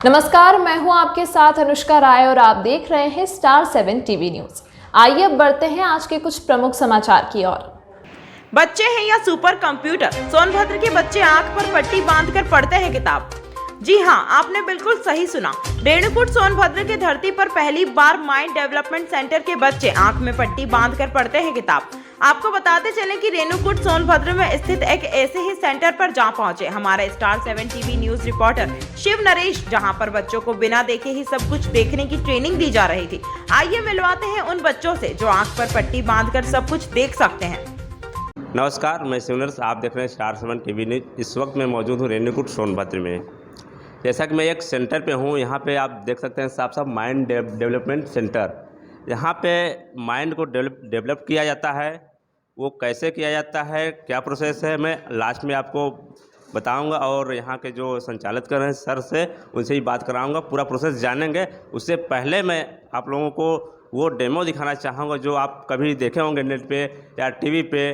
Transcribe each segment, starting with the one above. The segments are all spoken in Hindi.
नमस्कार, मैं हूं आपके साथ अनुष्का राय और आप देख रहे हैं स्टार 7 टीवी न्यूज। आइए अब बढ़ते हैं आज के कुछ प्रमुख समाचार की ओर। बच्चे हैं या सुपर कंप्यूटर, सोनभद्र के बच्चे आंख पर पट्टी बांधकर पढ़ते हैं किताब। जी हां, आपने बिल्कुल सही सुना। रेणुकूट सोनभद्र की धरती पर पहली बार माइंड डेवलपमेंट सेंटर के बच्चे आंख में पट्टी बांधकर पढ़ते हैं किताब। आपको बताते चलें कि रेणुकूट सोनभद्र में स्थित एक ऐसे ही सेंटर पर जा पहुंचे हमारे star 7 TV news reporter Shiv Naresh, जहां पर बच्चों को बिना देखे ही सब कुछ देखने की ट्रेनिंग दी जा रही थी। आइए मिलवाते हैं उन बच्चों से जो आंख पर पट्टी बांधकर सब कुछ देख सकते हैं। नमस्कार, मैं शिव नरेश, आप देख रहे हैं स्टार 7 टीवी न्यूज। इस वक्त मैं मौजूद हूँ रेणुकूट सोनभद्र में। जैसा कि मैं एक सेंटर पे हूँ, यहाँ पे आप देख सकते हैं साफ साफ माइंड डेवलपमेंट सेंटर। यहाँ पे माइंड को डेवलप किया जाता है। वो कैसे किया जाता है, क्या प्रोसेस है, मैं लास्ट में आपको बताऊंगा और यहाँ के जो संचालित कर रहे हैं सर से उनसे ही बात कराऊंगा, पूरा प्रोसेस जानेंगे। उससे पहले मैं आप लोगों को वो डेमो दिखाना चाहूँगा जो आप कभी देखे होंगे नेट पे या टीवी पे,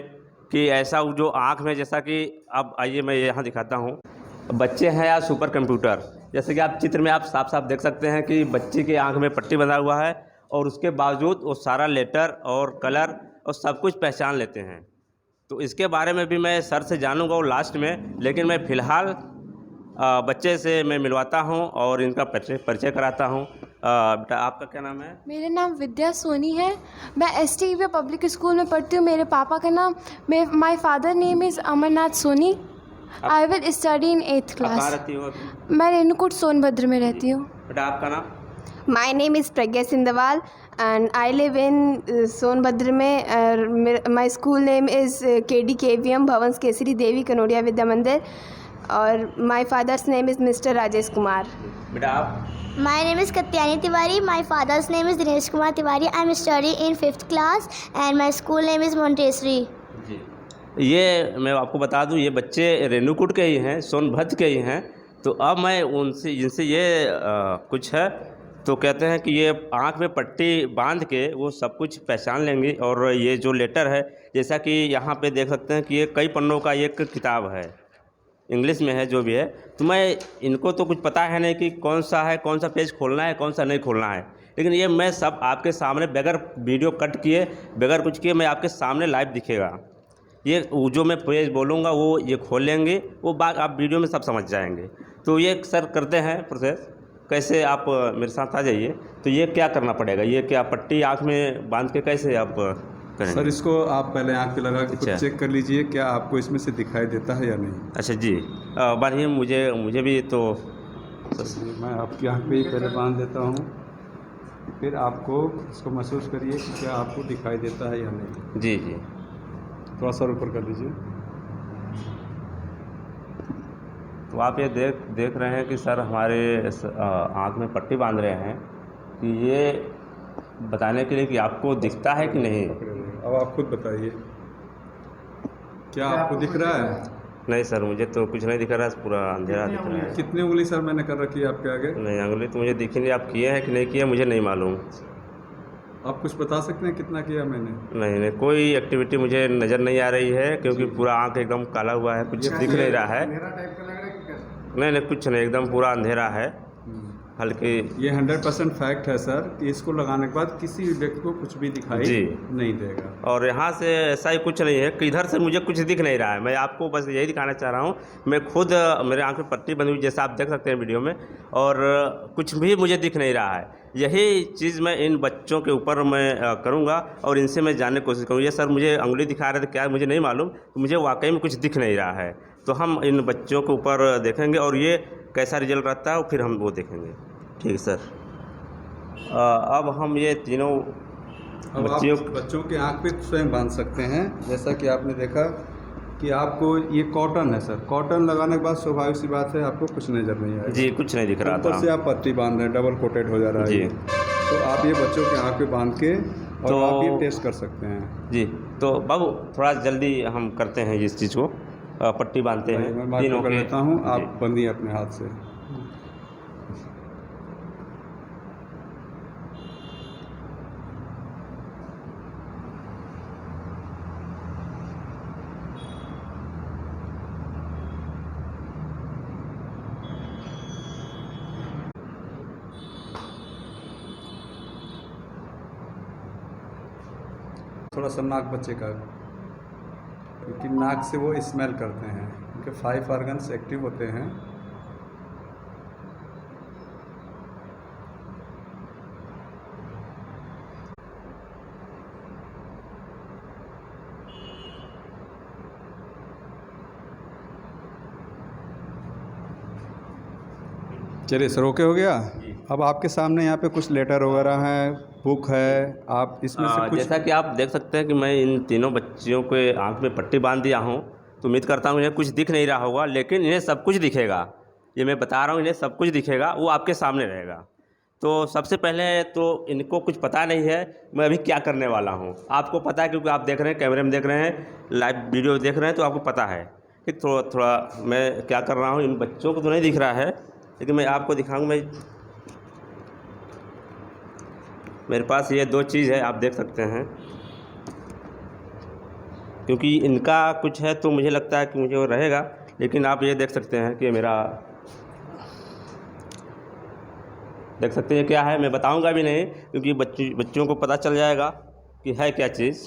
कि ऐसा जो आँख में, जैसा कि अब आइए मैं यहाँ दिखाता हूँ। बच्चे हैं या सुपर कंप्यूटर, जैसे कि आप चित्र में आप साफ साफ देख सकते हैं कि बच्चे की आँख में पट्टी बंधा हुआ है और उसके बावजूद वो सारा लेटर और कलर और सब कुछ पहचान लेते हैं। तो इसके बारे में भी मैं सर से जानूंगा और लास्ट में, लेकिन मैं फ़िलहाल बच्चे से मैं मिलवाता हूं और इनका परिचय कराता हूं। बेटा, आपका क्या नाम है? मेरा नाम विद्या सोनी है। मैं STV पब्लिक स्कूल में पढ़ती हूँ। मेरे पापा का नाम, my father name is Amarnath Soni. I will study in 8th कहाँ क्लास। रहती हो? मैं रेणुकूट सोनभद्र में रहती हूँ। बेटा, आपका नाम? My name is Pragya Sindawal and I live in Sonbhadra में। My school name is KDKVM Bhavans Kesari देवी कनोडिया विद्या मंदिर और my father's name is Mr. Rajesh Kumar. बेटा, आप? My name is Katyani Tiwari. My father's name is Dinesh Kumar Tiwari. I am studying in 5th class and my school name is Montessori. जी, ये मैं आपको बता दूं, ये बच्चे रेणुकूट के ही हैं, सोनभद्र के ही हैं। तो अब मैं उनसे, जिनसे ये कुछ है, तो कहते हैं कि ये आँख में पट्टी बांध के वो सब कुछ पहचान लेंगे। और ये जो लेटर है, जैसा कि यहाँ पे देख सकते हैं कि ये कई पन्नों का एक किताब है, इंग्लिश में है जो भी है। तो मैं, इनको तो कुछ पता है नहीं कि कौन सा है, कौन सा पेज खोलना है, कौन सा नहीं खोलना है, लेकिन ये मैं सब आपके सामने बगैर वीडियो कट किए, बगैर कुछ किए, मैं आपके सामने लाइव दिखेगा। ये जो मैं पेज बोलूँगा वो ये खोल लेंगे, वो बात आप वीडियो में सब समझ जाएंगे। तो ये सर करते हैं प्रोसेस, कैसे आप मेरे साथ आ जाइए। तो ये क्या करना पड़ेगा, ये क्या पट्टी आँख में बांध के कैसे आप करेंगे? सर, इसको आप पहले आँख पे लगा के अच्छा। खुद चेक कर लीजिए क्या आपको इसमें से दिखाई देता है या नहीं। अच्छा जी, बढ़िया। मुझे भी तो मैं आपकी आँख पे ही पहले बांध देता हूँ, फिर आपको इसको महसूस करिए कि क्या आपको दिखाई देता है या नहीं। जी जी, थोड़ा सा ऊपर कर लीजिए। तो आप ये देख रहे हैं कि सर हमारे आँख में पट्टी बांध रहे हैं, कि ये बताने के लिए कि आपको दिखता है कि नहीं। अब आप खुद बताइए, क्या आपको दिख रहा है? नहीं सर, मुझे तो कुछ नहीं दिख रहा है, पूरा अंधेरा दिख रहा है। कितनी उंगली सर मैंने कर रखी है आपके आगे? नहीं, अंगुली तो मुझे दिखी नहीं। आप किए हैं कि नहीं किए मुझे नहीं मालूम। आप कुछ बता सकते हैं कितना किया मैंने? नहीं, कोई एक्टिविटी मुझे नज़र नहीं आ रही है, क्योंकि पूरा आँख एकदम काला हुआ है, कुछ दिख नहीं रहा है। नहीं, कुछ नहीं, एकदम पूरा अंधेरा है। हल्की ये 100% फैक्ट है सर कि इसको लगाने के बाद किसी व्यक्ति को कुछ भी दिखाई जी नहीं देगा। और यहाँ से ऐसा ही कुछ नहीं है कि इधर से मुझे कुछ दिख नहीं रहा है। मैं आपको बस यही दिखाना चाह रहा हूँ। मैं खुद, मेरे आँख में पट्टी बंधी हुई, जैसा आप देख सकते हैं वीडियो में, और कुछ भी मुझे दिख नहीं रहा है। यही चीज़ मैं इन बच्चों के ऊपर मैं करूँगा और इनसे मैं जानने की कोशिश करूँगा। ये सर मुझे अंगुली दिखा रहे थे, क्या मुझे नहीं मालूम, तो मुझे वाकई में कुछ दिख नहीं रहा है। तो हम इन बच्चों के ऊपर देखेंगे और ये कैसा रिजल्ट रहता है, और फिर हम वो देखेंगे। ठीक सर। अब हम ये तीनों बच्चों के आँख पे स्वयं बांध सकते हैं। जैसा कि आपने देखा कि आपको ये कॉटन है सर, कॉटन लगाने के बाद स्वाभाविक सी बात है आपको कुछ नज़र नहीं आएगा। जी, कुछ नहीं दिख रहा था। ऊपर से आप पट्टी बांध रहे हैं, डबल कोटेड हो जा रहा है जी। ये। तो आप ये बच्चों के आँख पे बांध के और तो आप ये टेस्ट कर सकते हैं। जी, तो बाबू थोड़ा जल्दी हम करते हैं इस चीज़ को, पट्टी बांधते हैं। मैं मार्क कर लेता हूँ, आप बंधिए अपने हाथ से। थोड़ा सा नाक बच्चे का, क्योंकि नाक से वो स्मेल करते हैं, उनके 5 ऑर्गन्स एक्टिव होते हैं। चलिए सर, ओके हो गया। अब आपके सामने यहाँ पे कुछ लेटर वगैरह हैं, बुक है, आप इसमें से कुछ जैसा कि आप देख सकते हैं कि मैं इन तीनों बच्चियों के आंख में पट्टी बांध दिया हूँ, तो उम्मीद करता हूँ इन्हें कुछ दिख नहीं रहा होगा, लेकिन इन्हें सब कुछ दिखेगा। ये मैं बता रहा हूँ, इन्हें सब कुछ दिखेगा, वो आपके सामने रहेगा। तो सबसे पहले तो इनको कुछ पता नहीं है मैं अभी क्या करने वाला हूँ। आपको पता है क्योंकि आप देख रहे हैं, कैमरे में देख रहे हैं, लाइव वीडियो देख रहे हैं, तो आपको पता है कि थोड़ा मैं क्या कर रहा हूँ। इन बच्चों को तो नहीं दिख रहा है, लेकिन मैं आपको दिखाऊंगा। मेरे पास ये 2 चीज़ है, आप देख सकते हैं। क्योंकि इनका कुछ है तो मुझे लगता है कि मुझे वो रहेगा, लेकिन आप ये देख सकते हैं कि मेरा देख सकते हैं क्या है। मैं बताऊंगा भी नहीं, क्योंकि बच्चों को पता चल जाएगा कि है क्या चीज़।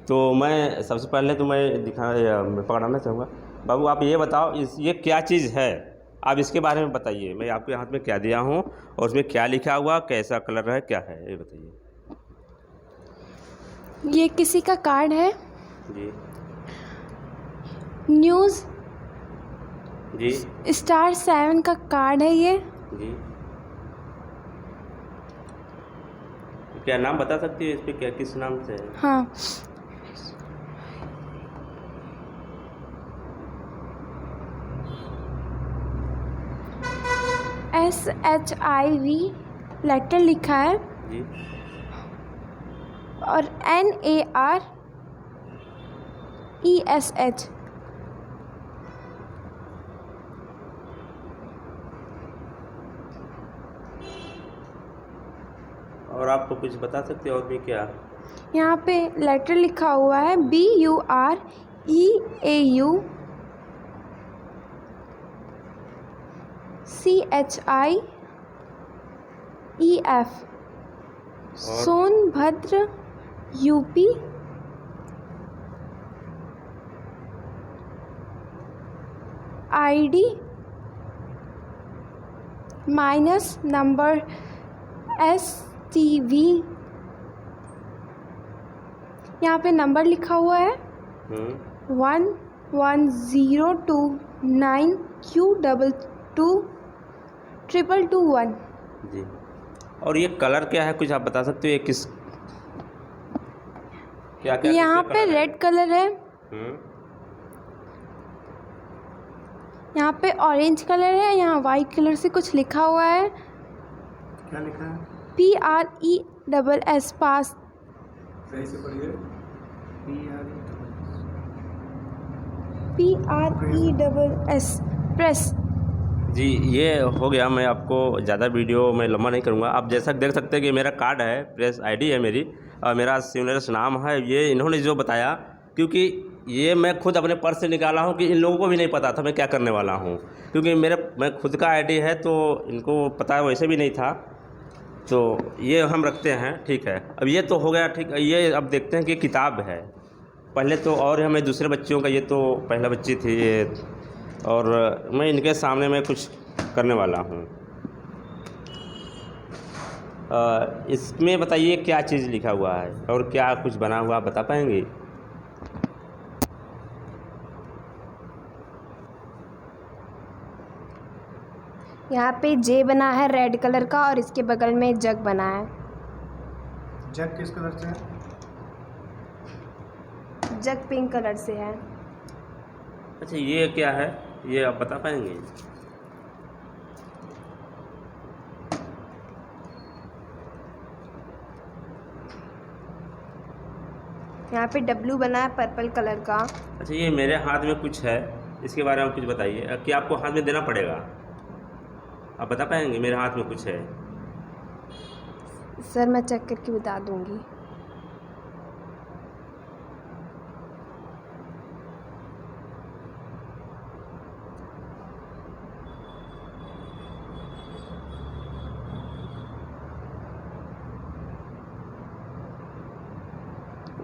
तो मैं सबसे पहले तो मैं पकड़ाना चाहूँगा। बाबू आप ये बताओ, ये क्या चीज़ है, आप इसके बारे में बताइए। मैं आपके हाथ में क्या दिया हूँ और उसमें क्या लिखा हुआ, कैसा कलर है, क्या है, ये बताइए। ये किसी का कार्ड है। जी न्यूज़ जी स्टार 7 का कार्ड है ये। जी। क्या नाम बता सकती है इस पर, क्या किस नाम से है? हाँ, SHIV लेटर लिखा है जी और NARESH। और आपको कुछ बता सकते हो और भी क्या? यहाँ पे लेटर लिखा हुआ है BUREAU CHIEF Sonbhadra UP। ID minus number STV। यहाँ पे नंबर लिखा हुआ है 11029Q222221। जी। और ये कलर क्या है, कुछ आप बता सकते हो? ये किस क्या क्या यहाँ किसका पे कलर है? रेड कलर है, यहाँ पे ऑरेंज कलर है, यहाँ वाइट कलर से कुछ लिखा हुआ है। क्या लिखा है? PRESS पास। सही से पढ़िए। PRESS press. जी ये हो गया। मैं आपको ज़्यादा वीडियो में लंबा नहीं करूँगा। आप जैसा देख सकते हैं कि मेरा कार्ड है, प्रेस आईडी है मेरी, और मेरा शिवनरेश नाम है। ये इन्होंने जो बताया, क्योंकि ये मैं खुद अपने पर्स से निकाला हूँ कि इन लोगों को भी नहीं पता था मैं क्या करने वाला हूँ, क्योंकि मैं खुद का आईडी है तो इनको पता वैसे भी नहीं था। तो ये हम रखते हैं, ठीक है। अब ये तो हो गया, ठीक है। ये अब देखते हैं कि किताब है। पहले तो और हमें दूसरे बच्चियों का, ये तो पहला बच्ची थी ये, और मैं इनके सामने मैं कुछ करने वाला हूँ। इसमें बताइए क्या चीज़ लिखा हुआ है और क्या कुछ बना हुआ, आप बता पाएंगे? यहाँ पे जे बना है रेड कलर का और इसके बगल में जग बना है। जग किस कलर से है? जग पिंक कलर से है। अच्छा ये क्या है, ये आप बता पाएंगे? यहाँ पे डब्लू बना है पर्पल कलर का। अच्छा ये मेरे हाथ में कुछ है, इसके बारे में कुछ बताइए कि आपको हाथ में देना पड़ेगा, आप बता पाएंगे? मेरे हाथ में कुछ है। सर मैं चेक करके बता दूंगी।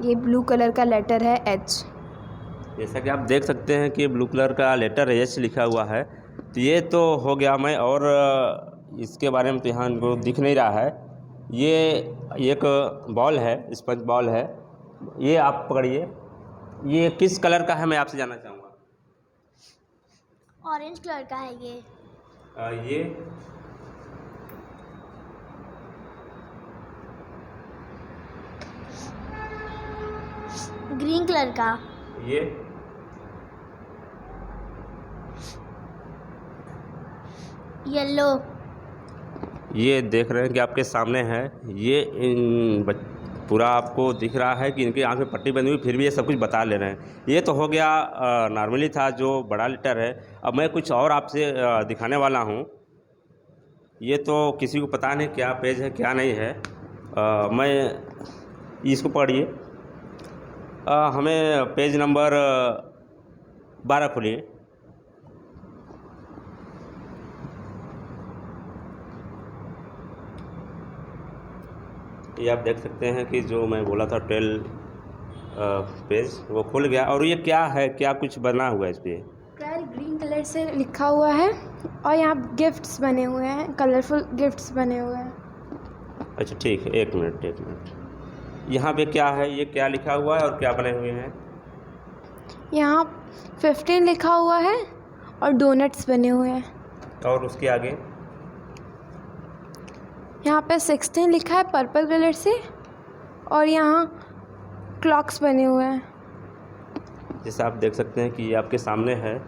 ये ब्लू कलर का लेटर है एच। जैसा कि आप देख सकते हैं कि ब्लू कलर का लेटर एच लिखा हुआ है। तो ये तो हो गया। मैं और इसके बारे में तो यहाँ इनको दिख नहीं रहा है। ये एक बॉल है, स्पंज बॉल है। ये आप पकड़िए, ये किस कलर का है मैं आपसे जानना चाहूँगा। ऑरेंज कलर का है ये। ये ग्रीन कलर का। ये येलो। ये देख रहे हैं कि आपके सामने है। ये पूरा आपको दिख रहा है कि इनकी आँख में पट्टी बंधी हुई, फिर भी ये सब कुछ बता ले रहे हैं। ये तो हो गया नॉर्मली था जो बड़ा लेटर है। अब मैं कुछ और आपसे दिखाने वाला हूँ। ये तो किसी को पता नहीं क्या पेज है क्या नहीं है। मैं इसको पढ़िए। हमें पेज नंबर 12 खोलिए। ये आप देख सकते हैं कि जो मैं बोला था 12 पेज वो खुल गया। और ये क्या है, क्या कुछ बना हुआ है इस पर? 12 ग्रीन कलर से लिखा हुआ है और यहाँ गिफ्ट्स बने हुए हैं, कलरफुल गिफ्ट्स बने हुए हैं। अच्छा ठीक है, एक मिनट। यहाँ पे क्या है, ये क्या लिखा हुआ है और क्या बने हुए हैं? यहाँ 15 लिखा हुआ है और डोनट्स बने हुए हैं। और उसके आगे यहाँ पे 16 लिखा है पर्पल कलर से और यहाँ क्लॉक्स बने हुए हैं। जैसे आप देख सकते हैं कि ये आपके सामने है।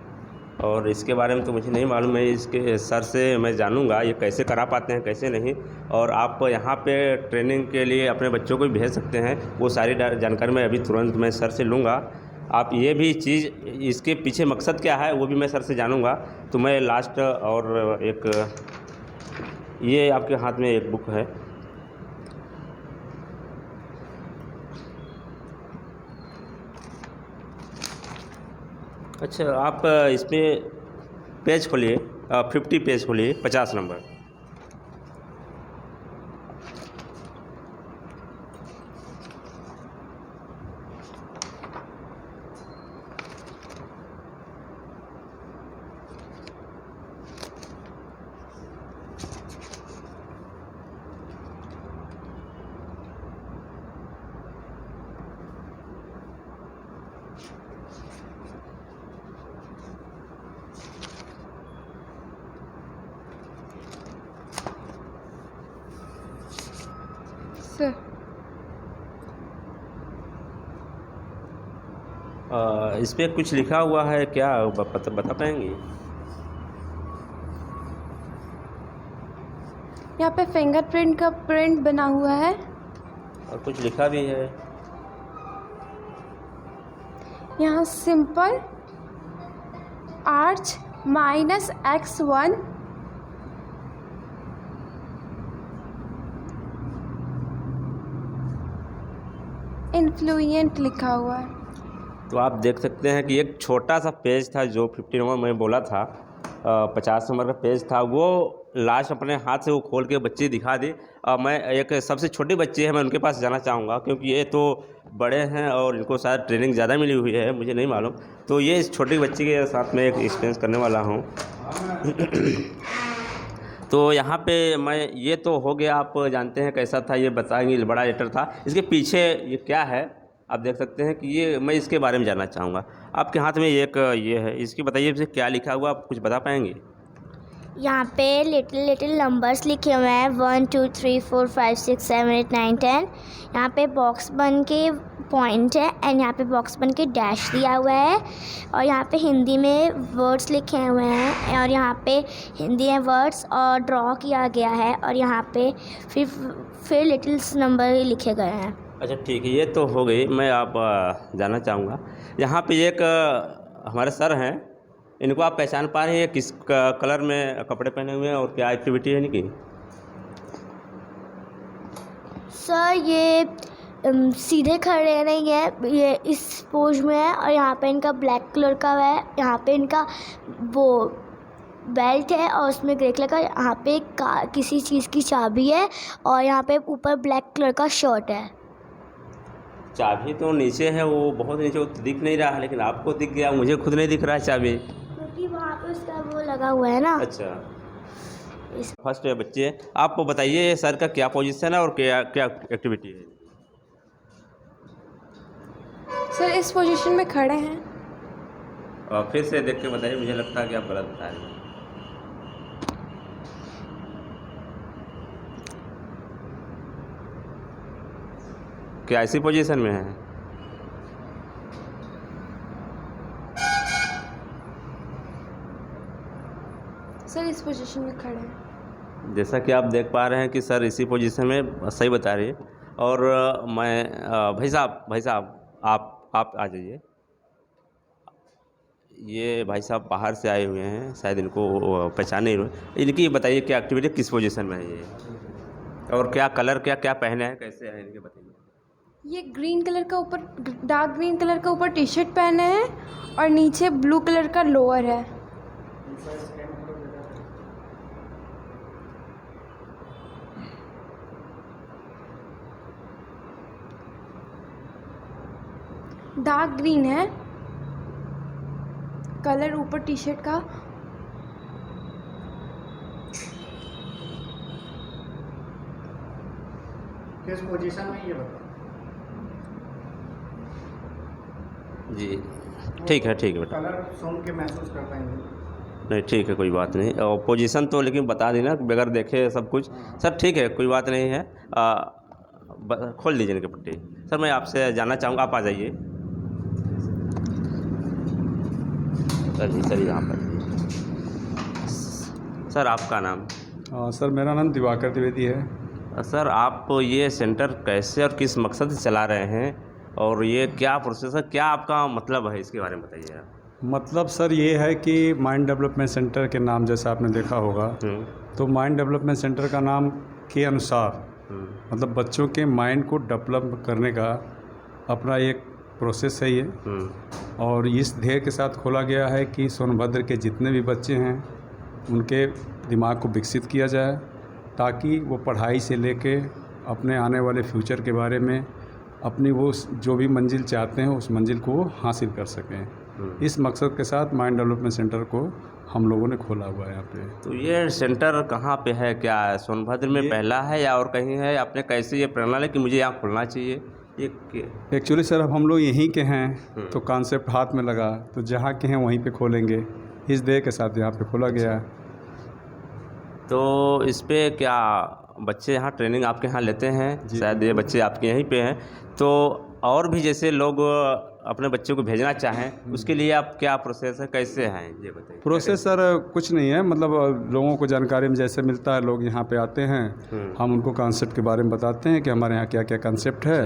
और इसके बारे में तो मुझे नहीं मालूम है, इसके सर से मैं जानूंगा ये कैसे करा पाते हैं कैसे नहीं। और आप यहाँ पे ट्रेनिंग के लिए अपने बच्चों को भी भेज सकते हैं। वो सारी जानकारी मैं अभी तुरंत मैं सर से लूँगा। आप ये भी चीज़, इसके पीछे मकसद क्या है वो भी मैं सर से जानूँगा। तो मैं लास्ट और एक, ये आपके हाथ में एक बुक है। अच्छा, आप इसमें पेज खोलिए, 50 पेज खोलिए, 50 नंबर। सर इस पर कुछ लिखा हुआ है क्या, बता पाएंगे? यहाँ पे फिंगरप्रिंट का प्रिंट बना हुआ है और कुछ लिखा भी है। यहाँ सिंपल आर्च -x1 इन्फ्लुएंट लिखा हुआ है। तो आप देख सकते हैं कि एक छोटा सा पेज था जो 50 नंबर मैं बोला था, 50 नंबर का पेज था, वो लास्ट अपने हाथ से वो खोल के बच्चे दिखा दी। मैं एक सबसे छोटे बच्चे हैं, मैं उनके पास जाना चाहूँगा क्योंकि ये तो बड़े हैं और इनको शायद ट्रेनिंग ज़्यादा मिली हुई है, मुझे नहीं मालूम। तो ये इस छोटे बच्चे के साथ में एक एक्सपीरियंस करने वाला हूँ। तो यहाँ पे मैं, ये तो हो गया, आप जानते हैं कैसा था, ये बताएंगे, बड़ा लेटर था। इसके पीछे ये क्या है आप देख सकते हैं कि ये, मैं इसके बारे में जानना चाहूँगा। आपके हाथ में एक ये है, इसकी बताइए इसे क्या लिखा हुआ, आप कुछ बता पाएंगे? यहाँ पे लिटिल नंबर्स लिखे हुए हैं 1 2 3 4 5 6 7 8 9 10। यहाँ पे बॉक्स बन के पॉइंट है एंड यहाँ पे बॉक्स बन के डैश दिया हुआ है और यहाँ पे हिंदी में वर्ड्स लिखे हुए हैं और यहाँ पे हिंदी में वर्ड्स और ड्रॉ किया गया है और यहाँ पे फिर लिटिल्स नंबर लिखे गए हैं। अच्छा ठीक है, ये तो हो गई। मैं आप जानना चाहूँगा, यहाँ पे एक हमारे सर हैं, इनको आप पहचान पा रहे हैं, किस कलर में कपड़े पहने हुए हैं और क्या एक्टिविटी है इनकी? सर ये सीधे खड़े नहीं है, ये इस पोज में है और यहाँ पे इनका ब्लैक कलर का है। यहाँ पे इनका वो बेल्ट है और उसमें ग्रे कलर का, यहाँ पे किसी चीज़ की चाबी है और यहाँ पे ऊपर ब्लैक कलर का शर्ट है। चाबी तो नीचे है, वो बहुत नीचे, वो दिख नहीं रहा है, लेकिन आपको दिख गया, मुझे खुद नहीं दिख रहा है चाबी। क्योंकि वहाँ पे उसका वो लगा हुआ है ना। अच्छा, फर्स्ट बच्चे आप बताइए सर का क्या पोजीशन है और क्या क्या एक्टिविटी है? सर इस पोजीशन में खड़े हैं। और फिर से देख के बताइए, मुझे लगता है कि आप गलत बता रहे हैं। क्या ऐसी पोजीशन में है? सर इस पोजीशन में खड़े हैं। जैसा कि आप देख पा रहे हैं कि सर इसी पोजीशन में सही बता रही है। और मैं भाई साहब आप आ जाइए। ये भाई साहब बाहर से आए हुए हैं, शायद इनको पहचान नहीं रहे। इनकी ये बताइए क्या एक्टिविटी, किस पोजीशन में है ये, और क्या कलर क्या क्या पहने हैं, कैसे है इनके बताइए। ये ग्रीन कलर का ऊपर, डार्क ग्रीन कलर का ऊपर टी शर्ट पहने हैं और नीचे ब्लू कलर का लोअर है। डार्क ग्रीन है कलर ऊपर टी शर्ट का। किस पोजीशन में ये बताओ। जी ठीक है बेटा। कलर सुन के महसूस कर पाएंगे? नहीं ठीक है, कोई बात नहीं। और पोजीशन तो लेकिन बता दी ना, बगैर देखे सब कुछ। सर ठीक है, कोई बात नहीं है। खोल दीजिए इनकी पट्टी। सर मैं आपसे जानना चाहूँगा, आप आ जाइए सर यहाँ पर। सर आपका नाम? सर मेरा नाम दिवाकर द्विवेदी है। सर आप ये सेंटर कैसे और किस मकसद से चला रहे हैं, और ये क्या प्रोसेस है, क्या आपका मतलब है, इसके बारे में बताइए आप। मतलब सर ये है कि माइंड डेवलपमेंट सेंटर के नाम जैसा आपने देखा होगा, तो माइंड डेवलपमेंट सेंटर का नाम के अनुसार मतलब बच्चों के माइंड को डेवलप करने का अपना एक प्रोसेस है ये। और इस ध्येय के साथ खोला गया है कि सोनभद्र के जितने भी बच्चे हैं उनके दिमाग को विकसित किया जाए, ताकि वो पढ़ाई से लेके अपने आने वाले फ्यूचर के बारे में अपनी वो जो भी मंजिल चाहते हैं उस मंजिल को वो हासिल कर सकें। इस मकसद के साथ माइंड डेवलपमेंट सेंटर को हम लोगों ने खोला हुआ है यहाँ पे। तो ये सेंटर कहाँ पे है, क्या सोनभद्र में पहला है या और कहीं है? आपने कैसे ये प्रेरणा ली कि मुझे यहाँ खोलना चाहिए? एक्चुअली सर अब हम लोग यहीं के हैं तो कॉन्सेप्ट हाथ में लगा, तो जहाँ के हैं वहीं पे खोलेंगे, इस ध्येय के साथ यहाँ पे खोला गया है। तो इस पे क्या बच्चे यहाँ ट्रेनिंग आपके यहाँ लेते हैं? शायद ये बच्चे आपके यहीं पे हैं, तो और भी जैसे लोग अपने बच्चों को भेजना चाहें उसके लिए आप क्या प्रोसेस है, कैसे हैं ये बताइए। प्रोसेस सर कुछ नहीं है, मतलब लोगों को जानकारी में जैसे मिलता है लोग यहाँ पे आते हैं, हम उनको कॉन्सेप्ट के बारे में बताते हैं कि हमारे यहाँ क्या क्या कॉन्सेप्ट है,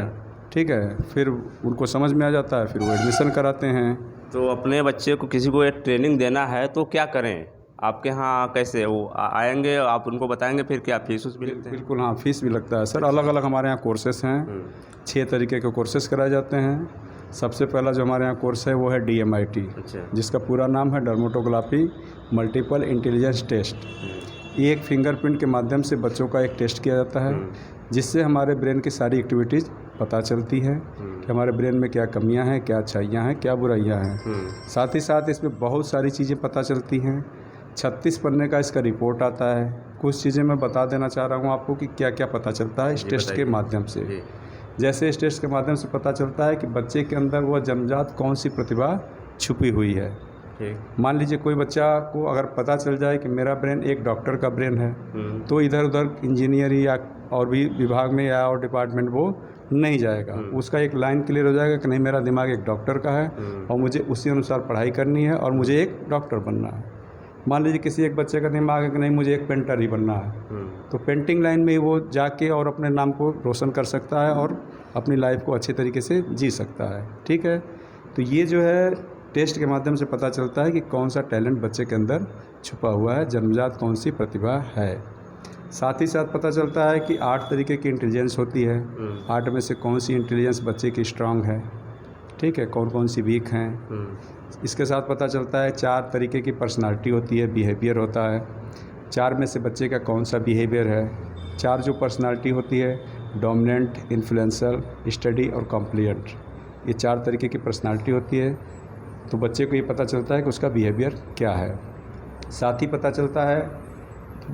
ठीक है, फिर उनको समझ में आ जाता है, फिर वो एडमिशन कराते हैं। तो अपने बच्चे को किसी को एक ट्रेनिंग देना है तो क्या करें? आपके यहाँ कैसे वो आएंगे, आप उनको बताएंगे, फिर क्या फीस भी लगते हैं? बिल्कुल हाँ, फीस भी लगता है सर। अलग अलग हमारे यहाँ कोर्सेस हैं, 6 तरीके के कोर्सेस कराए जाते हैं। सबसे पहला जो हमारे यहाँ कोर्स है वो है DMIT, जिसका पूरा नाम है डर्मेटोग्राफी मल्टीपल इंटेलिजेंस टेस्ट। ये एक फिंगरप्रिंट के माध्यम से बच्चों का एक टेस्ट किया जाता है, जिससे हमारे ब्रेन की सारी एक्टिविटीज़ पता चलती है कि हमारे ब्रेन में क्या कमियां हैं, क्या अच्छाइयां हैं, क्या बुराइयां हैं। साथ ही साथ इसमें बहुत सारी चीज़ें पता चलती हैं। 36 पन्ने का इसका रिपोर्ट आता है। कुछ चीज़ें मैं बता देना चाह रहा हूँ आपको कि क्या क्या पता चलता है इस टेस्ट के माध्यम से। जैसे इस टेस्ट के माध्यम से पता चलता है कि बच्चे के अंदर वह जन्मजात कौन सी प्रतिभा छुपी हुई है। मान लीजिए कोई बच्चा को अगर पता चल जाए कि मेरा ब्रेन एक डॉक्टर का ब्रेन है, तो इधर उधर इंजीनियर या और भी विभाग में या और डिपार्टमेंट वो नहीं जाएगा। उसका एक लाइन क्लियर हो जाएगा कि नहीं, मेरा दिमाग एक डॉक्टर का है और मुझे उसी अनुसार पढ़ाई करनी है और मुझे एक डॉक्टर बनना है। मान लीजिए किसी एक बच्चे का दिमाग है कि नहीं, मुझे एक पेंटर ही बनना है, तो पेंटिंग लाइन में वो जाके और अपने नाम को रोशन कर सकता है और अपनी लाइफ को अच्छे तरीके से जी सकता है। ठीक है, तो ये जो है टेस्ट के माध्यम से पता चलता है कि कौन सा टैलेंट बच्चे के अंदर छुपा हुआ है, जन्मजात कौन सी प्रतिभा है। साथ ही साथ पता चलता है कि 8 तरीके की इंटेलिजेंस होती है, 8 में से कौन सी इंटेलिजेंस बच्चे की स्ट्रांग है, ठीक है, कौन कौन सी वीक हैं। इसके साथ पता चलता है 4 तरीके की पर्सनालिटी होती है, बिहेवियर होता है, 4 में से बच्चे का कौन सा बिहेवियर है। 4 जो पर्सनालिटी होती है डोमिनेंट, इन्फ्लुएंसर, स्टडी और कॉम्प्लिएंट, ये 4 तरीके की पर्सनालिटी होती है। तो बच्चे को ये पता चलता है कि उसका बिहेवियर क्या है। साथ ही पता चलता है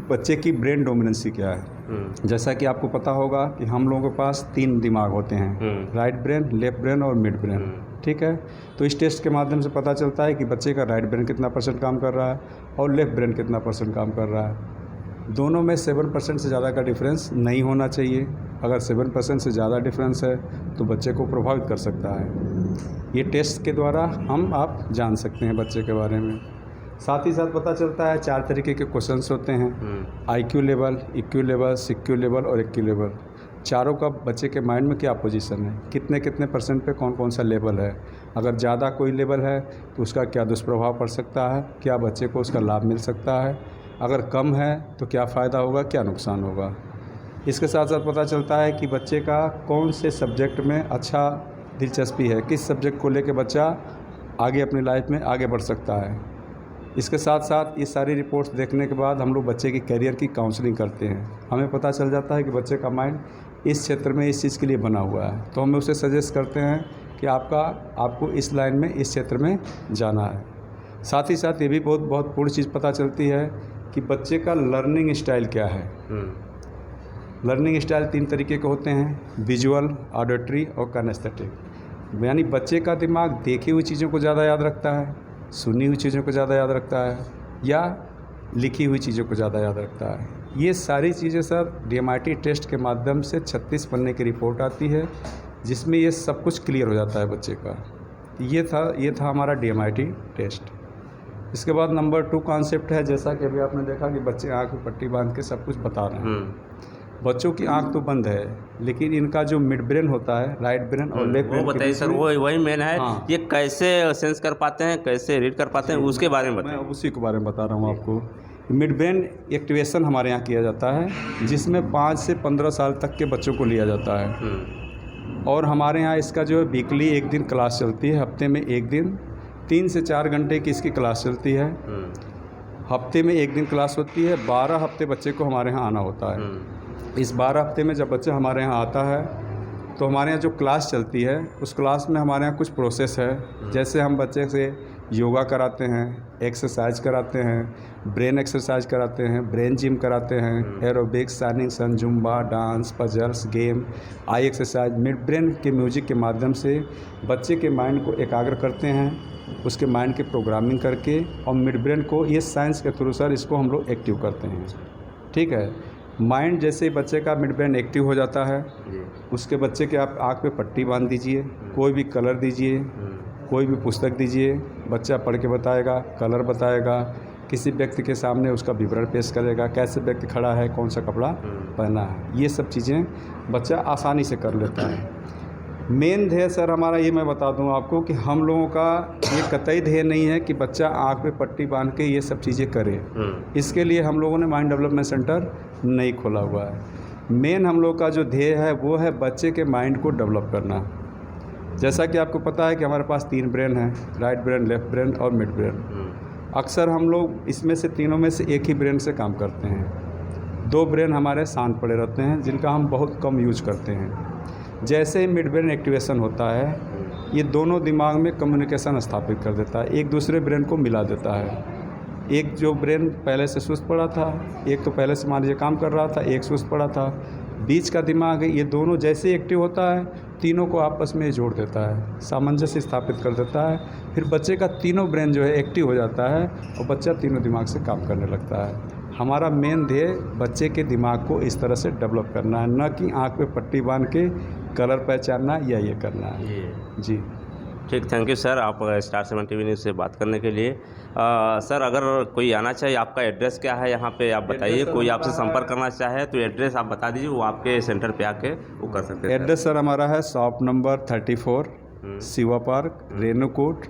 बच्चे की ब्रेन डोमिनेंसी क्या है। जैसा कि आपको पता होगा कि हम लोगों के पास 3 दिमाग होते हैं, राइट ब्रेन, लेफ्ट ब्रेन और मिड ब्रेन, ठीक है। तो इस टेस्ट के माध्यम से पता चलता है कि बच्चे का राइट ब्रेन कितना % काम कर रहा है और लेफ्ट ब्रेन कितना % काम कर रहा है। दोनों में 7% से ज़्यादा का डिफरेंस नहीं होना चाहिए। अगर 7% से ज़्यादा डिफरेंस है तो बच्चे को प्रभावित कर सकता है। ये टेस्ट के द्वारा आप जान सकते हैं बच्चे के बारे में। साथ ही साथ पता चलता है 4 तरीके के क्वेश्चंस होते हैं, IQ level, EQ level, CQ level और EQ लेवल। चारों का बच्चे के माइंड में क्या पोजीशन है, कितने % पे कौन कौन सा लेवल है। अगर ज़्यादा कोई लेवल है तो उसका क्या दुष्प्रभाव पड़ सकता है, क्या बच्चे को उसका लाभ मिल सकता है। अगर कम है तो क्या फ़ायदा होगा, क्या नुकसान होगा। इसके साथ साथ पता चलता है कि बच्चे का कौन से सब्जेक्ट में अच्छा दिलचस्पी है, किस सब्जेक्ट को लेकर बच्चा आगे अपनी लाइफ में आगे बढ़ सकता है। इसके साथ साथ ये सारी रिपोर्ट्स देखने के बाद हम लोग बच्चे की करियर की काउंसलिंग करते हैं। हमें पता चल जाता है कि बच्चे का माइंड इस क्षेत्र में इस चीज़ के लिए बना हुआ है, तो हम उसे सजेस्ट करते हैं कि आपको इस लाइन में, इस क्षेत्र में जाना है। साथ ही साथ ये भी बहुत पूर्ण चीज़ पता चलती है कि बच्चे का लर्निंग स्टाइल क्या है। लर्निंग स्टाइल 3 तरीके के होते हैं, विजुअल, ऑडिटरी और काइनेस्थेटिक। यानी बच्चे का दिमाग देखी हुई चीज़ों को ज़्यादा याद रखता है, सुनी हुई चीज़ों को ज़्यादा याद रखता है या लिखी हुई चीज़ों को ज़्यादा याद रखता है। ये सारी चीज़ें सर DMIT टेस्ट के माध्यम से 36 पन्ने की रिपोर्ट आती है, जिसमें ये सब कुछ क्लियर हो जाता है बच्चे का। ये था हमारा DMIT टेस्ट। इसके बाद नंबर 2 कॉन्सेप्ट है, जैसा कि अभी आपने देखा कि बच्चे आँख में पट्टी बांध के सब कुछ बता रहे हैं। बच्चों की आंख तो बंद है, लेकिन इनका जो मिड ब्रेन होता है, राइट ब्रेन और लेफ्ट ब्रेन, वो बताइए सर, वही मेन है। हाँ। ये कैसे सेंस कर पाते हैं, कैसे रीड कर पाते हैं, उसके बारे में बताइए। मैं उसी के बारे में बता रहा हूँ आपको। मिड ब्रेन एक्टिवेशन हमारे यहाँ किया जाता है, जिसमें 5 से 15 साल तक के बच्चों को लिया जाता है। और हमारे यहाँ इसका जो है वीकली 1 दिन क्लास चलती है, हफ्ते में 1 दिन, 3 से 4 घंटे की इसकी क्लास चलती है। हफ्ते में 1 दिन क्लास होती है, 12 हफ्ते बच्चे को हमारे यहाँ आना होता है। इस 12 हफ्ते में जब बच्चा हमारे यहाँ आता है तो हमारे यहाँ जो क्लास चलती है, उस क्लास में हमारे यहाँ कुछ प्रोसेस है। जैसे हम बच्चे से योगा कराते हैं, एक्सरसाइज कराते हैं, ब्रेन एक्सरसाइज कराते हैं, ब्रेन जिम कराते हैं, एरोबिक्स, शाइनिंग सन, जुम्बा, डांस, पजल्स, गेम, आई एक्सरसाइज। मिड ब्रेन के म्यूजिक के माध्यम से बच्चे के माइंड को एकाग्र करते हैं, उसके माइंड की प्रोग्रामिंग करके, और मिड ब्रेन को ये साइंस के थ्रू सर इसको हम लोग एक्टिव करते हैं। ठीक है। माइंड जैसे ही बच्चे का मिड ब्रेन एक्टिव हो जाता है, उसके बच्चे के आप आँख पे पट्टी बांध दीजिए, कोई भी कलर दीजिए, कोई भी पुस्तक दीजिए, बच्चा पढ़ के बताएगा, कलर बताएगा, किसी व्यक्ति के सामने उसका विवरण पेश करेगा, कैसे व्यक्ति खड़ा है, कौन सा कपड़ा पहना है, ये सब चीज़ें बच्चा आसानी से कर लेता है। मेन ध्येय सर हमारा ये मैं बता दूं आपको कि हम लोगों का ये कतई ध्येय नहीं है कि बच्चा आँख पे पट्टी बांध के ये सब चीज़ें करे। इसके लिए हम लोगों ने माइंड डेवलपमेंट सेंटर नहीं खोला हुआ है। मेन हम लोग का जो ध्येय है वो है बच्चे के माइंड को डेवलप करना। जैसा कि आपको पता है कि हमारे पास 3 ब्रेन हैं, राइट ब्रेन, लेफ्ट ब्रेन और मिड ब्रेन। अक्सर हम लोग इसमें से तीनों में से एक ही ब्रेन से काम करते हैं। 2 ब्रेन हमारे शांत पड़े रहते हैं, जिनका हम बहुत कम यूज करते हैं। जैसे ही मिड ब्रेन एक्टिवेशन होता है, ये दोनों दिमाग में कम्युनिकेशन स्थापित कर देता है, एक दूसरे ब्रेन को मिला देता है। एक जो ब्रेन पहले से सुस्त पड़ा था, एक तो पहले से मान लीजिए काम कर रहा था, एक सुस्त पड़ा था, बीच का दिमाग है, ये दोनों जैसे एक्टिव होता है, तीनों को आपस में जोड़ देता है, सामंजस्य स्थापित कर देता है। फिर बच्चे का तीनों ब्रेन जो है एक्टिव हो जाता है और बच्चा तीनों दिमाग से काम करने लगता है। हमारा मेन ध्येय बच्चे के दिमाग को इस तरह से डेवलप करना है, न कि आँख पे पट्टी बांध के कलर पहचानना या ये करना है। जी ठीक, थैंक यू सर, आप स्टार 7 टीवी न्यूज़ से बात करने के लिए। सर अगर कोई आना चाहे, आपका एड्रेस क्या है यहाँ पे आप बताइए। कोई आपसे संपर्क करना चाहे तो एड्रेस आप बता दीजिए, वो आपके सेंटर पे आके वो कर सकते हैं। एड्रेस सर हमारा है shop number 34 Shiva park, Renukoot,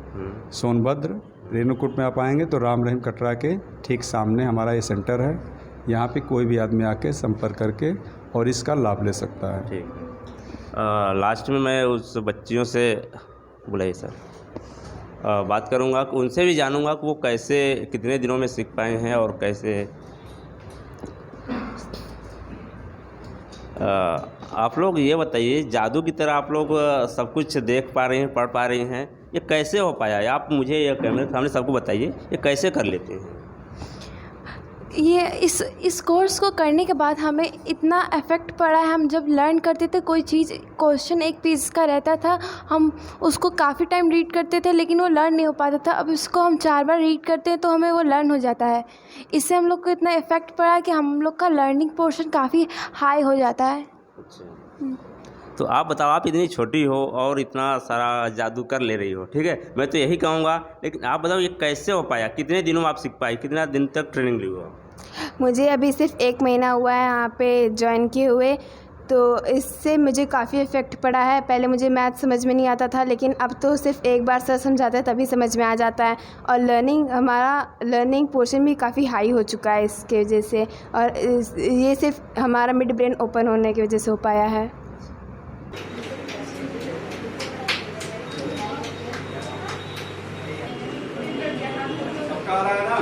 Sonbhadra. Renukoot में आप आएंगे तो राम रहीम कटरा के ठीक सामने हमारा ये सेंटर है। यहाँ पे कोई भी आदमी आके संपर्क करके और इसका लाभ ले सकता है। ठीक है। लास्ट में मैं उस बच्चियों से बुलाइए सर, बात करूंगा, उनसे भी जानूंगा कि वो कैसे कितने दिनों में सीख पाए हैं और कैसे आप लोग ये बताइए, जादू की तरह आप लोग सब कुछ देख पा रहे हैं, पढ़ पा रहे हैं, ये कैसे हो पाया है? आप मुझे ये कैमरे के सामने सबको बताइए, ये कैसे कर लेते हैं? ये इस कोर्स को करने के बाद हमें इतना इफ़ेक्ट पड़ा है। हम जब लर्न करते थे कोई चीज़, क्वेश्चन एक पेज का रहता था, हम उसको काफ़ी टाइम रीड करते थे लेकिन वो लर्न नहीं हो पाता था। अब इसको हम 4 बार रीड करते हैं तो हमें वो लर्न हो जाता है। इससे हम लोग को इतना इफ़ेक्ट पड़ा कि हम लोग का लर्निंग पोर्शन काफ़ी हाई हो जाता है। तो आप बताओ, आप इतनी छोटी हो और इतना सारा जादू कर ले रही हो, ठीक है, मैं तो यही कहूँगा, लेकिन आप बताओ ये कैसे हो पाया? कितने दिनों में आप सीख पाई? कितना दिन तक ट्रेनिंग ली हो? मुझे अभी सिर्फ 1 महीना हुआ है यहाँ पे ज्वाइन किए हुए, तो इससे मुझे काफ़ी इफ़ेक्ट पड़ा है। पहले मुझे मैथ समझ में नहीं आता था, लेकिन अब तो सिर्फ एक बार सर समझाता है तभी समझ में आ जाता है। और हमारा लर्निंग पोर्शन भी काफ़ी हाई हो चुका है इसके वजह से, और ये सिर्फ हमारा मिड ब्रेन ओपन होने की वजह से हो पाया है। आ रहा है ना?